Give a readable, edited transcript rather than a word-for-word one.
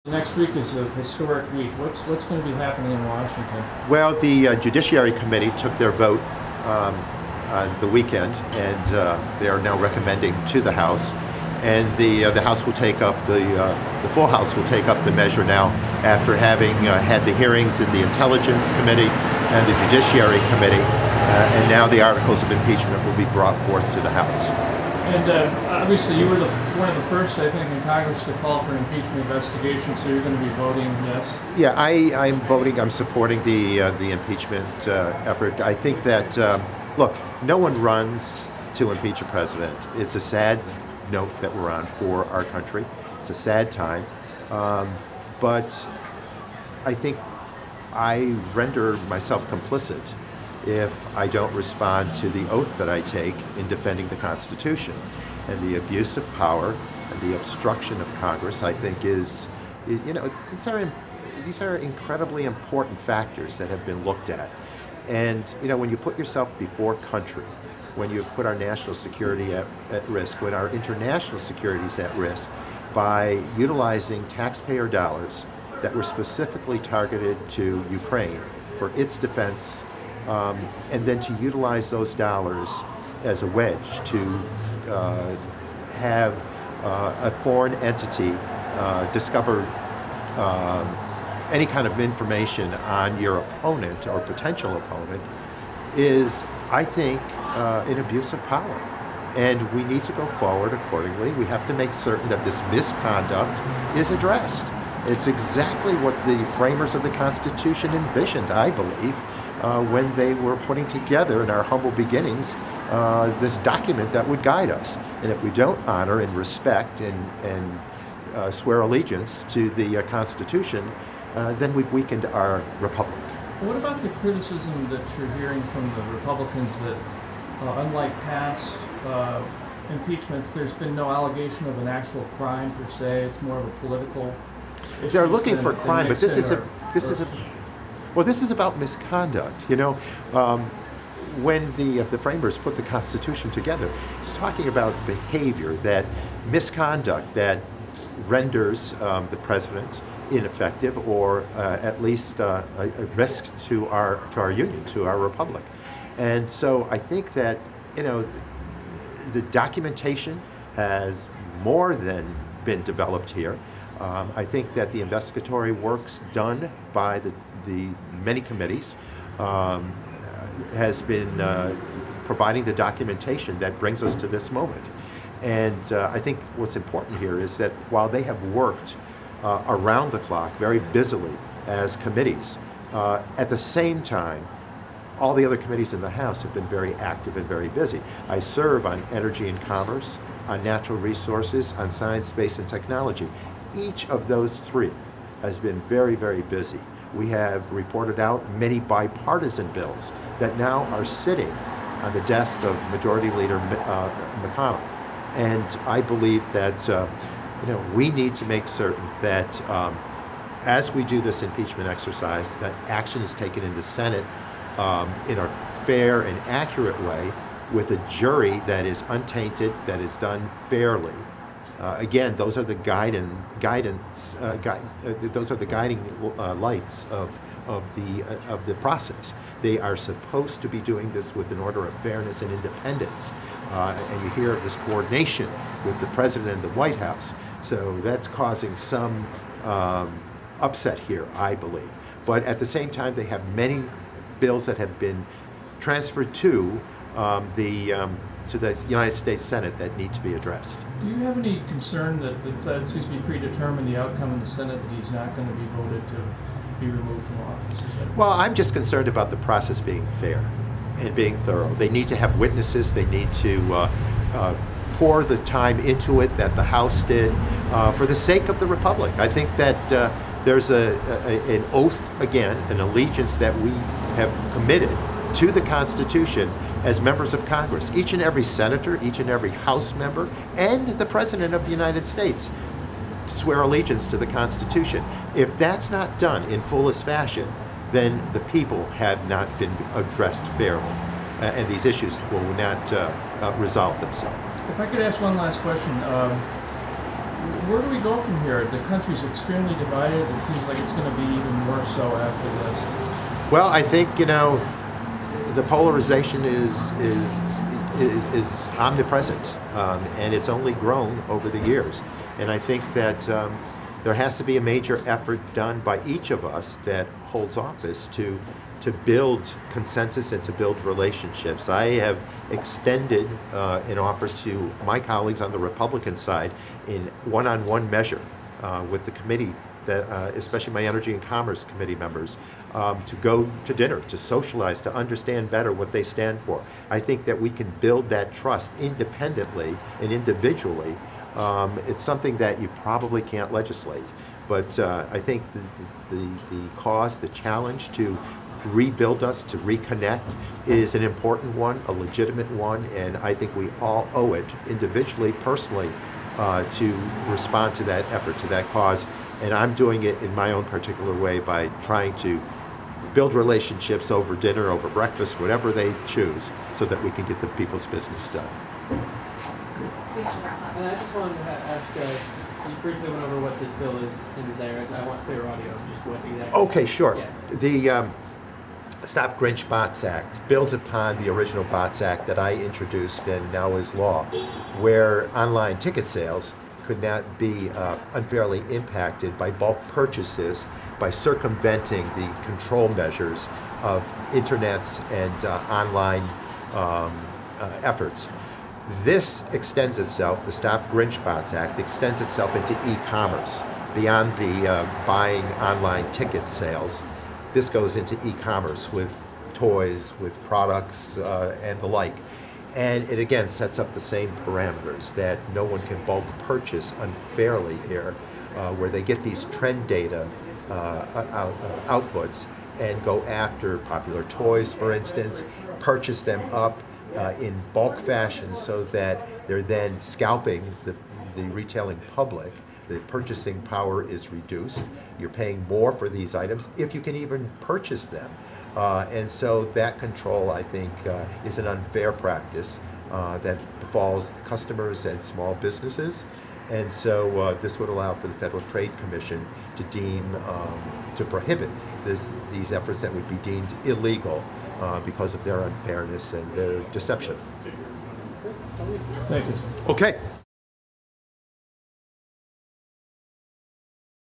Next week is a historic week. What's going to be happening in Washington? Well, the Judiciary Committee took their vote on the weekend, and they are now recommending to the House. And the House will take up the full House will take up the measure now after having had the hearings in the Intelligence Committee and the Judiciary Committee, and now the articles of impeachment will be brought forth to the House. And obviously, you were one of the first, I think, in Congress to call for an impeachment investigation. So you're going to be voting yes. Yeah, I'm voting. I'm supporting the impeachment effort. I think that look, no one runs to impeach a president. It's a sad note that we're on for our country. It's a sad time, but I think I render myself complicit if I don't respond to the oath that I take in defending the Constitution. And the abuse of power and the obstruction of Congress, I think, is these are incredibly important factors that have been looked at. And when you put yourself before country, when you put our national security at risk, when our international security is at risk, by utilizing taxpayer dollars that were specifically targeted to Ukraine for its defense, and then to utilize those dollars as a wedge to have a foreign entity discover any kind of information on your opponent or potential opponent is, I think, an abuse of power. And we need to go forward accordingly. We have to make certain that this misconduct is addressed. It's exactly what the framers of the Constitution envisioned, I believe, when they were putting together, in our humble beginnings, this document that would guide us. And if we don't honor and respect and swear allegiance to the Constitution, then we've weakened our republic. What about the criticism that you're hearing from the Republicans that, unlike past impeachments, there's been no allegation of an actual crime per se? It's more of a political issue. They're looking for crime, but this is about misconduct. When the framers put the Constitution together, it's talking about behavior, that misconduct that renders the president ineffective, or at least a risk to our union, to our republic. And so I think that the documentation has more than been developed here. I think that the investigatory works done by the many committees has been providing the documentation that brings us to this moment. And I think what's important here is that while they have worked around the clock very busily as committees, at the same time, all the other committees in the House have been very active and very busy. I serve on energy and commerce, on natural resources, on science, space, and technology. Each of those three has been very, very busy. We have reported out many bipartisan bills that now are sitting on the desk of Majority Leader McConnell. And I believe that we need to make certain that as we do this impeachment exercise, that action is taken in the Senate in a fair and accurate way, with a jury that is untainted, that is done fairly. Again, those are the guiding lights of the process. They are supposed to be doing this with an order of fairness and independence. And you hear of this coordination with the president and the White House. So that's causing some upset here, I believe. But at the same time, they have many bills that have been transferred to the United States Senate that need to be addressed. Do you have any concern that it seems to be predetermined, the outcome in the Senate, that he's not going to be voted to be removed from office? Well, I'm just concerned about the process being fair and being thorough. They need to have witnesses. They need to pour the time into it that the House did for the sake of the Republic. I think that there's an oath, again, an allegiance that we have committed to the Constitution as members of Congress. Each and every senator, each and every House member, and the President of the United States swear allegiance to the Constitution. If that's not done in fullest fashion, then the people have not been addressed fairly, and these issues will not resolve themselves. If I could ask one last question. Where do we go from here? The country's extremely divided. It seems like it's going to be even more so after this. Well, I think the polarization is omnipresent, and it's only grown over the years. And I think that there has to be a major effort done by each of us that holds office to build consensus and to build relationships. I have extended an offer to my colleagues on the Republican side in one-on-one measure with the committee, that especially my Energy and Commerce Committee members, to go to dinner, to socialize, to understand better what they stand for. I think that we can build that trust independently and individually. It's something that you probably can't legislate, but I think the cause, the challenge to rebuild us, to reconnect, is an important one, a legitimate one, and I think we all owe it individually, personally, to respond to that effort, to that cause. And I'm doing it in my own particular way by trying to build relationships over dinner, over breakfast, whatever they choose, so that we can get the people's business done. We have to wrap up. And I just wanted to ask, you briefly went over what this bill is in there. I want clear audio, just what exactly. Okay, sure. Yeah. The Stop Grinch Bots Act builds upon the original Bots Act that I introduced and now is law, where online ticket sales could not be unfairly impacted by bulk purchases by circumventing the control measures of internets and online efforts. This extends itself, the Stop Grinch Bots Act extends itself into e-commerce beyond the buying online ticket sales. This goes into e-commerce with toys, with products, and the like. And it again sets up the same parameters that no one can bulk purchase unfairly here, where they get these trend data outputs and go after popular toys, for instance, purchase them up in bulk fashion so that they're then scalping the retailing public. The purchasing power is reduced. You're paying more for these items if you can even purchase them. And so that control, I think, is an unfair practice that befalls customers and small businesses. And so this would allow for the Federal Trade Commission to to prohibit these efforts that would be deemed illegal because of their unfairness and their deception. Thanks. Okay.